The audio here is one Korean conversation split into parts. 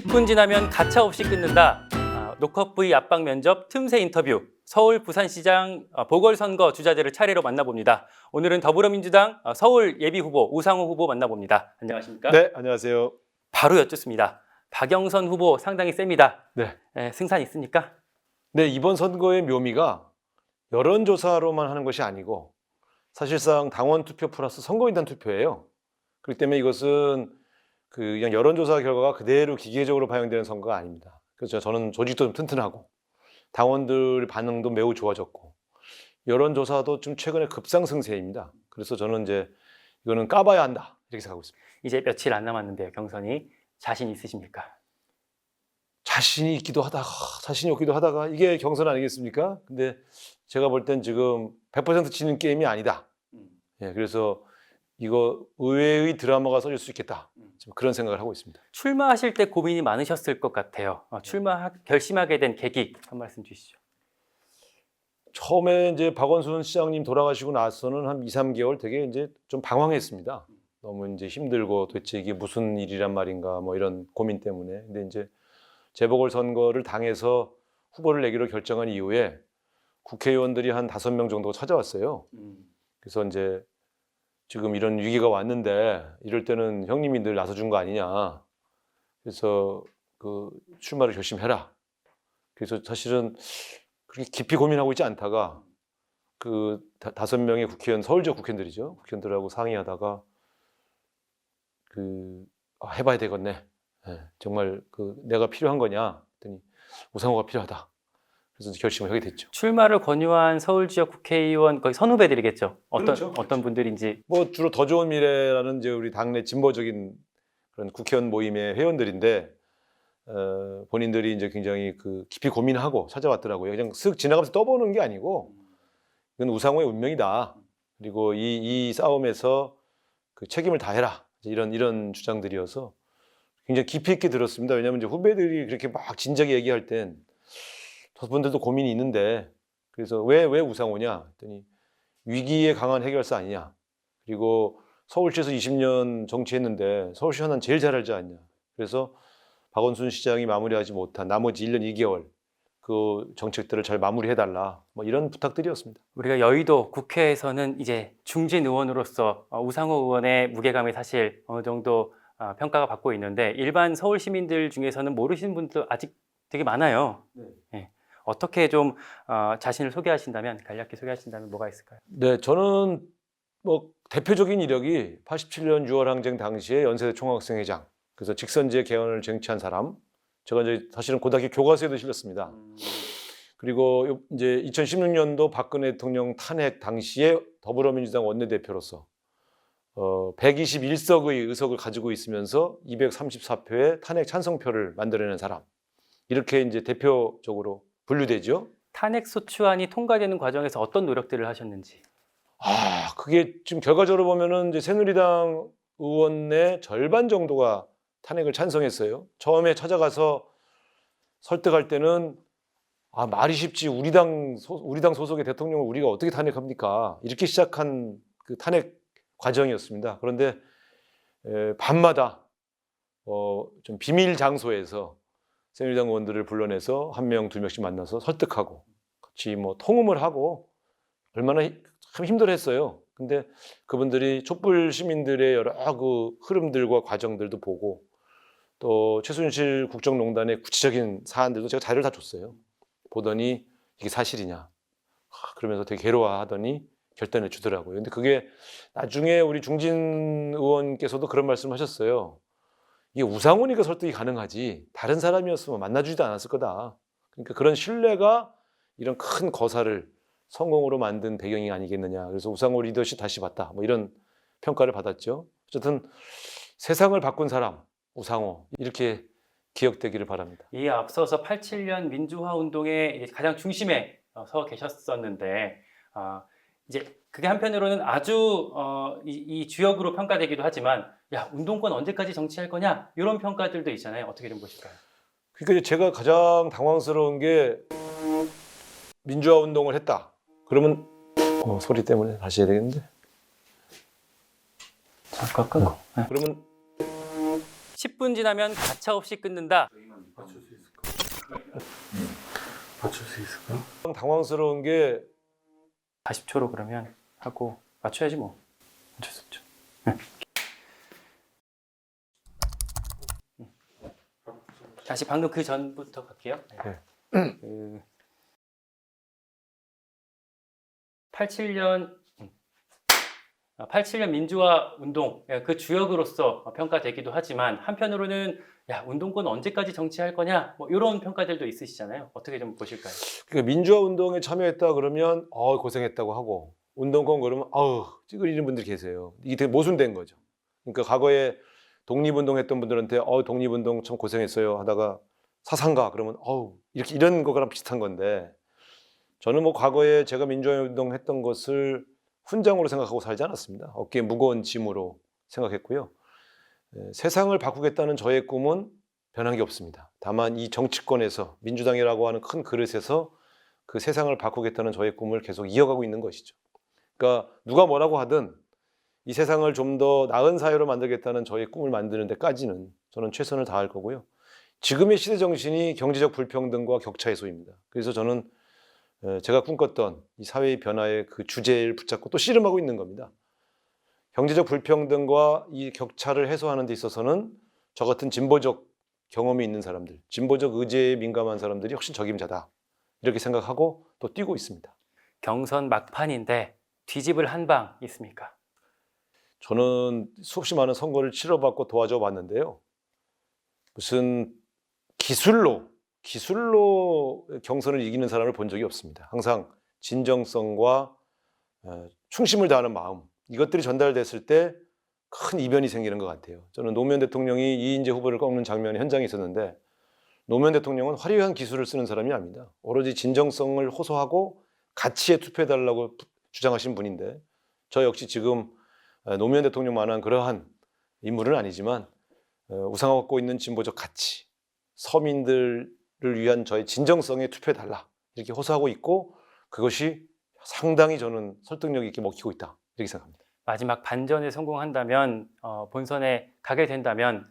10분 지나면 가차없이 끊는다. 녹화V 압박 면접 틈새 인터뷰. 서울 부산시장 보궐선거 주자들을 차례로 만나봅니다. 오늘은 더불어민주당 서울 예비후보 우상호 후보 만나봅니다. 안녕하십니까? 네, 안녕하세요. 바로 여쭙습니다. 박영선 후보 상당히 셉니다. 네. 승산 있습니까? 네, 이번 선거의 묘미가 여론조사로만 하는 것이 아니고 사실상 당원 투표 플러스 선거인단 투표예요. 그렇기 때문에 이것은 그냥 여론조사 결과가 그대로 기계적으로 반영되는 선거가 아닙니다. 그래서 저는 조직도 좀 튼튼하고 당원들 반응도 매우 좋아졌고 여론조사도 좀 최근에 급상승세입니다. 그래서 저는 이제 이거는 까봐야 한다 이렇게 생각하고 있습니다. 이제 며칠 안 남았는데요. 경선이 자신 있으십니까? 자신이 있기도 하다가 자신이 없기도 하다가 이게 경선 아니겠습니까? 근데 제가 볼 땐 지금 100% 지는 게임이 아니다. 예, 그래서 이거 의외의 드라마가 써질 수 있겠다. 지금 그런 생각을 하고 있습니다. 출마하실 때 고민이 많으셨을 것 같아요. 결심하게 된 계기 한 말씀 주시죠. 처음에 이제 박원순 시장님 돌아가시고 나서는 한 2, 3개월 되게 이제 좀 방황했습니다. 너무 이제 힘들고 도대체 이게 무슨 일이란 말인가 뭐 이런 고민 때문에. 근데 이제 재보궐선거를 당해서 후보를 내기로 결정한 이후에 국회의원들이 한 5명 정도가 찾아왔어요. 그래서 이제 지금 이런 위기가 왔는데 이럴 때는 형님이 늘 나서준 거 아니냐. 그래서 그 출마를 결심해라. 그래서 사실은 그렇게 깊이 고민하고 있지 않다가 그 5명의 국회의원, 서울 지역 국회의원들이죠. 국회의원들하고 상의하다가 해봐야 되겠네. 네, 정말 내가 필요한 거냐 했더니 우상호가 필요하다. 그래서 결심을 하게 됐죠. 출마를 권유한 서울 지역 국회의원 거의 선후배들이겠죠. 그렇죠. 어떤 분들인지. 뭐 주로 더 좋은 미래라는 이제 우리 당내 진보적인 그런 국회의원 모임의 회원들인데 본인들이 이제 굉장히 깊이 고민하고 찾아왔더라고요. 그냥 쓱 지나가면서 떠보는 게 아니고 이건 우상호의 운명이다. 그리고 이 싸움에서 책임을 다해라. 이런 주장들이어서 굉장히 깊이 있게 들었습니다. 왜냐하면 이제 후배들이 그렇게 막 진작에 얘기할 땐 저분들도 고민이 있는데 그래서 왜 우상호냐 했더니 위기에 강한 해결사 아니냐. 그리고 서울시에서 20년 정치했는데 서울시 현안 제일 잘 알지 않냐. 그래서 박원순 시장이 마무리하지 못한 나머지 1년 2개월 그 정책들을 잘 마무리해달라. 뭐 이런 부탁들이었습니다. 우리가 여의도 국회에서는 이제 중진 의원으로서 우상호 의원의 무게감이 사실 어느 정도 평가가 받고 있는데 일반 서울 시민들 중에서는 모르시는 분들 아직 되게 많아요. 네. 어떻게 좀 자신을 소개하신다면 간략히 소개하신다면 뭐가 있을까요? 네, 저는 뭐 대표적인 이력이 87년 6월 항쟁 당시에 연세대 총학생회장, 그래서 직선제 개헌을 쟁취한 사람. 제가 이제 사실은 고등학교 교과서에도 실렸습니다. 그리고 이제 2016년도 박근혜 대통령 탄핵 당시에 더불어민주당 원내대표로서 121석의 의석을 가지고 있으면서 234표의 탄핵 찬성표를 만들어낸 사람. 이렇게 이제 대표적으로 분류되죠. 탄핵 소추안이 통과되는 과정에서 어떤 노력들을 하셨는지. 그게 지금 결과적으로 보면은 이제 새누리당 의원의 절반 정도가 탄핵을 찬성했어요. 처음에 찾아가서 설득할 때는 말이 쉽지 우리 당 소속의 대통령을 우리가 어떻게 탄핵합니까? 이렇게 시작한 그 탄핵 과정이었습니다. 그런데 밤마다 좀 비밀 장소에서 새누리당 의원들을 불러내서 1명, 2명씩 만나서 설득하고 같이 뭐 통음을 하고 얼마나 참 힘들었어요. 근데 그분들이 촛불 시민들의 여러 흐름들과 과정들도 보고 또 최순실 국정농단의 구체적인 사안들도 제가 자료를 다 줬어요. 보더니 이게 사실이냐. 그러면서 되게 괴로워하더니 결단을 주더라고요. 근데 그게 나중에 우리 중진 의원께서도 그런 말씀을 하셨어요. 이게 우상호니까 설득이 가능하지 다른 사람이었으면 만나주지도 않았을 거다. 그러니까 그런 신뢰가 이런 큰 거사를 성공으로 만든 배경이 아니겠느냐. 그래서 우상호 리더십 다시 봤다. 뭐 이런 평가를 받았죠. 어쨌든 세상을 바꾼 사람 우상호 이렇게 기억되기를 바랍니다. 이에 앞서서 87년 민주화 운동의 가장 중심에 서 계셨었는데 이제 그게 한편으로는 아주 이 주역으로 평가되기도 하지만 야 운동권 언제까지 정치할 거냐 이런 평가들도 있잖아요. 어떻게 좀 보실까요? 그러니까 제가 가장 당황스러운 게 민주화 운동을 했다. 그러면 소리 때문에 다시 해야 되겠는데. 잠깐 끊고. 그러면 10분 지나면 가차없이 끊는다. 맞출 수 있을까? 맞출 수 있을까? 당황스러운 게 40초로 그러면 하고 맞춰야지 뭐. 어쩔 수 없죠. 다시 방금 그 전부터 갈게요. 네. 그 87년 민주화 운동 그 주역으로서 평가되기도 하지만 한편으로는 야 운동권 언제까지 정치할 거냐 뭐 이런 평가들도 있으시잖아요. 어떻게 좀 보실까요? 그러니까 민주화 운동에 참여했다 그러면 고생했다고 하고 운동권 그러면 찌그리는 분들이 계세요. 이게 되게 모순된 거죠. 그러니까 과거에 독립운동 했던 분들한테 독립운동 참 고생했어요 하다가 사상가 그러면 이렇게 이런 거랑 비슷한 건데 저는 뭐 과거에 제가 민주화 운동 했던 것을 훈장으로 생각하고 살지 않았습니다. 어깨에 무거운 짐으로 생각했고요. 세상을 바꾸겠다는 저의 꿈은 변한 게 없습니다. 다만 이 정치권에서 민주당이라고 하는 큰 그릇에서 그 세상을 바꾸겠다는 저의 꿈을 계속 이어가고 있는 것이죠. 그러니까 누가 뭐라고 하든 이 세상을 좀 더 나은 사회로 만들겠다는 저의 꿈을 만드는 데까지는 저는 최선을 다할 거고요. 지금의 시대 정신이 경제적 불평등과 격차 해소입니다. 그래서 저는 제가 꿈꿨던 이 사회의 변화의 그 주제를 붙잡고 또 씨름하고 있는 겁니다. 경제적 불평등과 이 격차를 해소하는 데 있어서는 저 같은 진보적 경험이 있는 사람들, 진보적 의제에 민감한 사람들이 훨씬 적임자다. 이렇게 생각하고 또 뛰고 있습니다. 경선 막판인데 뒤집을 한 방 있습니까? 저는 수없이 많은 선거를 치러봤고 도와줘 봤는데요. 무슨 기술로 경선을 이기는 사람을 본 적이 없습니다. 항상 진정성과 충심을 다하는 마음 이것들이 전달됐을 때 큰 이변이 생기는 것 같아요. 저는 노무현 대통령이 이인재 후보를 꺾는 장면이 현장에 있었는데 노무현 대통령은 화려한 기술을 쓰는 사람이 아닙니다. 오로지 진정성을 호소하고 가치에 투표해달라고 주장하신 분인데 저 역시 지금 노무현 대통령만한 그러한 인물은 아니지만 우상화 갖고 있는 진보적 가치, 서민들을 위한 저의 진정성에 투표해달라 이렇게 호소하고 있고 그것이 상당히 저는 설득력 있게 먹히고 있다 이렇게 생각합니다. 마지막 반전에 성공한다면 본선에 가게 된다면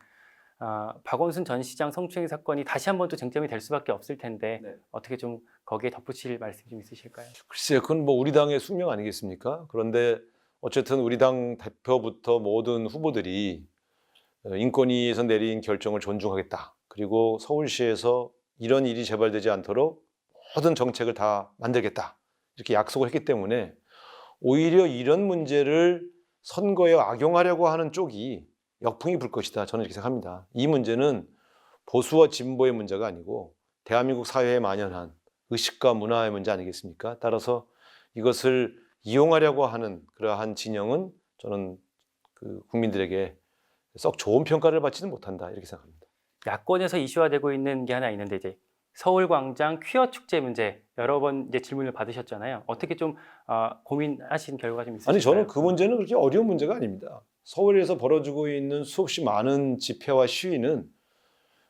박원순 전 시장 성추행 사건이 다시 한 번 또 쟁점이 될 수밖에 없을 텐데 네. 어떻게 좀 거기에 덧붙일 말씀 좀 있으실까요? 글쎄요, 그건 뭐 우리 당의 숙명 아니겠습니까? 그런데 어쨌든 우리 당 대표부터 모든 후보들이 인권위에서 내린 결정을 존중하겠다. 그리고 서울시에서 이런 일이 재발되지 않도록 모든 정책을 다 만들겠다. 이렇게 약속을 했기 때문에 오히려 이런 문제를 선거에 악용하려고 하는 쪽이 역풍이 불 것이다. 저는 이렇게 생각합니다. 이 문제는 보수와 진보의 문제가 아니고 대한민국 사회에 만연한 의식과 문화의 문제 아니겠습니까? 따라서 이것을 이용하려고 하는 그러한 진영은 저는 그 국민들에게 썩 좋은 평가를 받지는 못한다 이렇게 생각합니다. 야권에서 이슈화되고 있는 게 하나 있는데 이제 서울광장 퀴어 축제 문제 여러 번 이제 질문을 받으셨잖아요. 어떻게 좀 고민하신 결과가 좀 있으실까요? 아니 저는 그 문제는 그렇게 어려운 문제가 아닙니다. 서울에서 벌어지고 있는 수없이 많은 집회와 시위는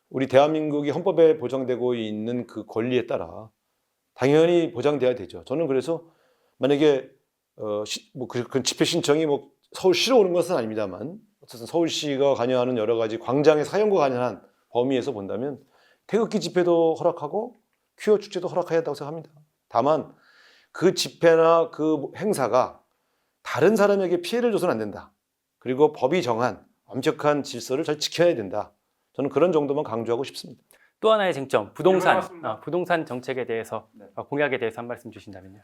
우리 대한민국이 헌법에 보장되고 있는 그 권리에 따라 당연히 보장돼야 되죠. 저는 그래서 만약에 그 집회 신청이 뭐 서울시로 오는 것은 아닙니다만 어쨌든 서울시가 관여하는 여러 가지 광장의 사용과 관련한 범위에서 본다면 태극기 집회도 허락하고 퀴어 축제도 허락해야 한다고 생각합니다. 다만 그 집회나 그 행사가 다른 사람에게 피해를 줘서는 안 된다. 그리고 법이 정한 엄격한 질서를 잘 지켜야 된다. 저는 그런 정도만 강조하고 싶습니다. 또 하나의 쟁점 부동산 맞습니다. 부동산 정책에 대해서 공약에 대해서 한 말씀 주신다면요.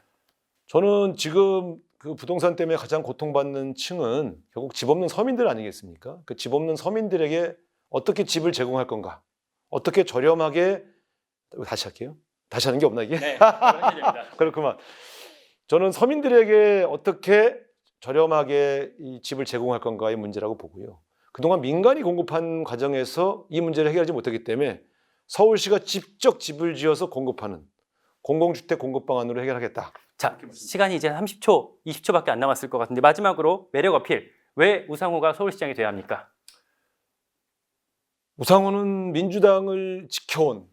저는 지금 그 부동산 때문에 가장 고통받는 층은 결국 집 없는 서민들 아니겠습니까? 그 집 없는 서민들에게 어떻게 집을 제공할 건가? 어떻게 저렴하게 다시 할게요. 다시 하는 게 없나 이게? 네, 그러셔야 됩니다. 그렇구만. 저는 서민들에게 어떻게 저렴하게 이 집을 제공할 건가의 문제라고 보고요. 그동안 민간이 공급한 과정에서 이 문제를 해결하지 못했기 때문에 서울시가 직접 집을 지어서 공급하는 공공주택 공급 방안으로 해결하겠다. 자, 시간이 이제 30초, 20초밖에 안 남았을 것 같은데 마지막으로 매력 어필. 왜 우상호가 서울시장이 돼야 합니까? 우상호는 민주당을 지켜온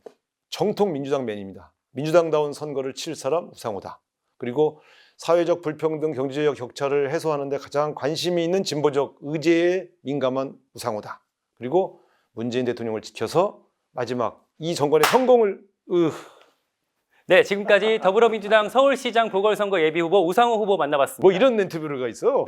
정통 민주당맨입니다. 민주당다운 선거를 칠 사람 우상호다. 그리고 사회적 불평등, 경제적 격차를 해소하는 데 가장 관심이 있는 진보적 의제에 민감한 우상호다. 그리고 문재인 대통령을 지켜서 마지막 이 정권의 성공을 네, 지금까지 더불어민주당 서울시장 보궐선거 예비후보 우상호 후보 만나봤습니다. 뭐 이런 인터뷰가 있어.